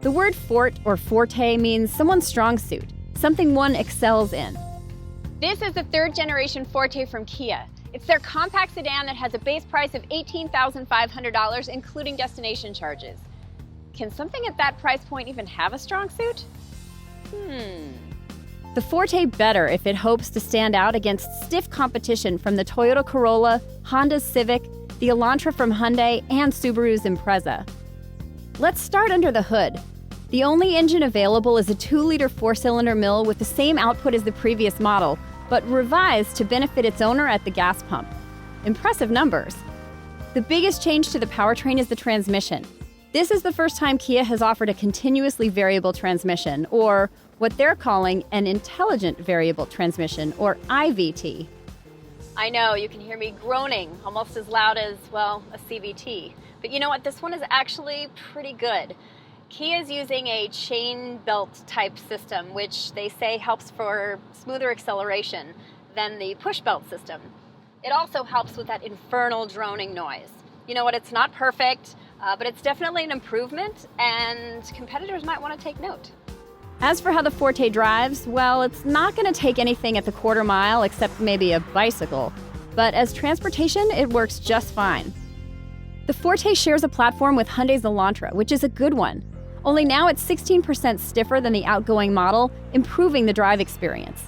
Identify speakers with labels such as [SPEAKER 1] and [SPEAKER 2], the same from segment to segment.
[SPEAKER 1] The word fort or forte means someone's strong suit, something one excels in.
[SPEAKER 2] This is the third generation Forte from Kia. It's their compact sedan that has a base price of $18,500, including destination charges. Can something at that price point even have a strong suit?
[SPEAKER 1] The Forte better if it hopes to stand out against stiff competition from the Toyota Corolla, Honda's Civic, the Elantra from Hyundai, and Subaru's Impreza. Let's start under the hood. The only engine available is a 2-liter 4-cylinder mill with the same output as the previous model, but revised to benefit its owner at the gas pump. Impressive numbers. The biggest change to the powertrain is the transmission. This is the first time Kia has offered a continuously variable transmission, or what they're calling an intelligent variable transmission, or IVT.
[SPEAKER 2] I know, you can hear me groaning, almost as loud as, well, a CVT. But you know what? This one is actually pretty good. Kia is using a chain belt type system, which they say helps for smoother acceleration than the push belt system. It also helps with that infernal droning noise. You know what? It's not perfect, but it's definitely an improvement, and competitors might want to take note.
[SPEAKER 1] As for how the Forte drives, well, it's not going to take anything at the quarter mile except maybe a bicycle. But as transportation, it works just fine. The Forte shares a platform with Hyundai's Elantra, which is a good one. Only now it's 16% stiffer than the outgoing model, improving the drive experience.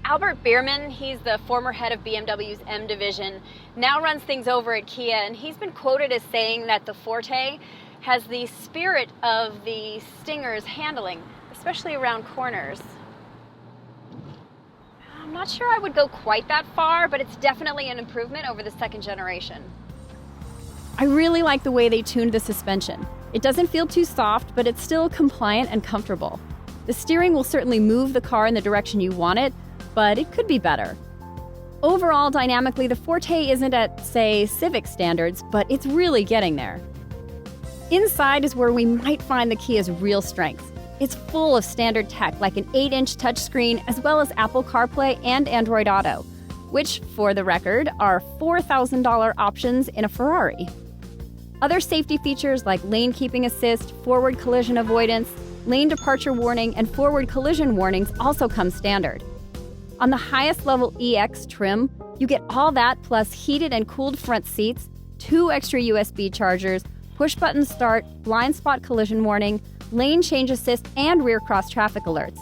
[SPEAKER 2] Albert Biermann, he's the former head of BMW's M division, now runs things over at Kia, and he's been quoted as saying that the Forte has the spirit of the Stinger's handling, especially around corners. I'm not sure I would go quite that far, but it's definitely an improvement over the second generation.
[SPEAKER 1] I really like the way they tuned the suspension. It doesn't feel too soft, but it's still compliant and comfortable. The steering will certainly move the car in the direction you want it, but it could be better. Overall, dynamically, the Forte isn't at, say, Civic standards, but it's really getting there. Inside is where we might find the Kia's real strengths. It's full of standard tech, like an 8-inch touchscreen, as well as Apple CarPlay and Android Auto, which, for the record, are $4,000 options in a Ferrari. Other safety features like lane keeping assist, forward collision avoidance, lane departure warning, and forward collision warnings also come standard. On the highest level EX trim, you get all that plus heated and cooled front seats, 2 extra USB chargers, push-button start, blind spot collision warning, lane change assist, and rear cross traffic alerts.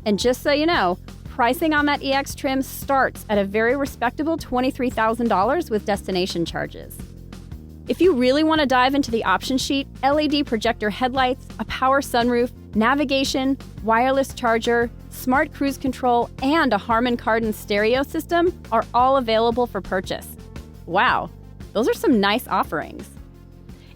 [SPEAKER 1] And just so you know, pricing on that EX trim starts at a very respectable $23,000 with destination charges. If you really want to dive into the option sheet, LED projector headlights, a power sunroof, navigation, wireless charger, smart cruise control, and a Harman Kardon stereo system are all available for purchase. Wow, those are some nice offerings.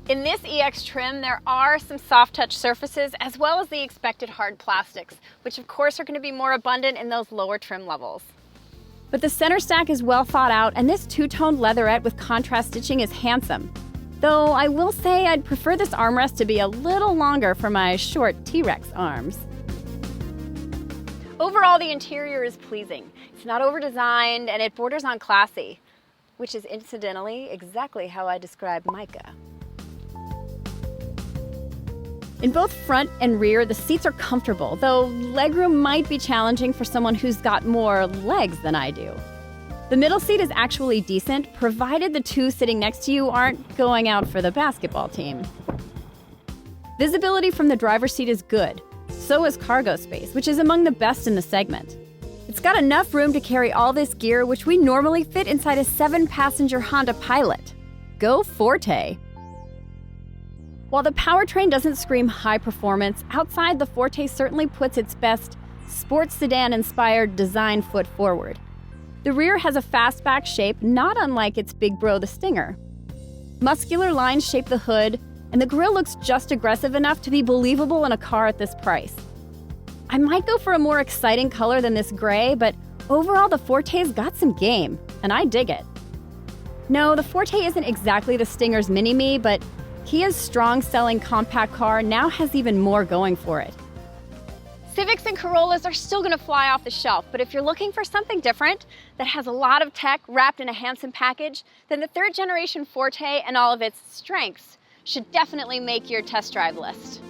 [SPEAKER 2] In this EX trim, there are some soft touch surfaces as well as the expected hard plastics, which of course are going to be more abundant in those lower trim levels.
[SPEAKER 1] But the center stack is well thought out, and this two-tone leatherette with contrast stitching is handsome. Though I will say I'd prefer this armrest to be a little longer for my short T-Rex arms.
[SPEAKER 2] Overall, the interior is pleasing. It's not over-designed, and it borders on classy, which is incidentally exactly how I describe Micah.
[SPEAKER 1] In both front and rear, the seats are comfortable, though legroom might be challenging for someone who's got more legs than I do. The middle seat is actually decent, provided the two sitting next to you aren't going out for the basketball team. Visibility from the driver's seat is good. So is cargo space, which is among the best in the segment. It's got enough room to carry all this gear, which we normally fit inside a 7-passenger Honda Pilot. Go Forte! While the powertrain doesn't scream high performance, outside the Forte certainly puts its best sports sedan-inspired design foot forward. The rear has a fastback shape not unlike its big bro, the Stinger. Muscular lines shape the hood, and the grille looks just aggressive enough to be believable in a car at this price. I might go for a more exciting color than this gray, but overall the Forte's got some game, and I dig it. No, the Forte isn't exactly the Stinger's mini-me, but Kia's strong-selling compact car now has even more going for it.
[SPEAKER 2] Civics and Corollas are still going to fly off the shelf, but if you're looking for something different that has a lot of tech wrapped in a handsome package, then the third generation Forte and all of its strengths should definitely make your test drive list.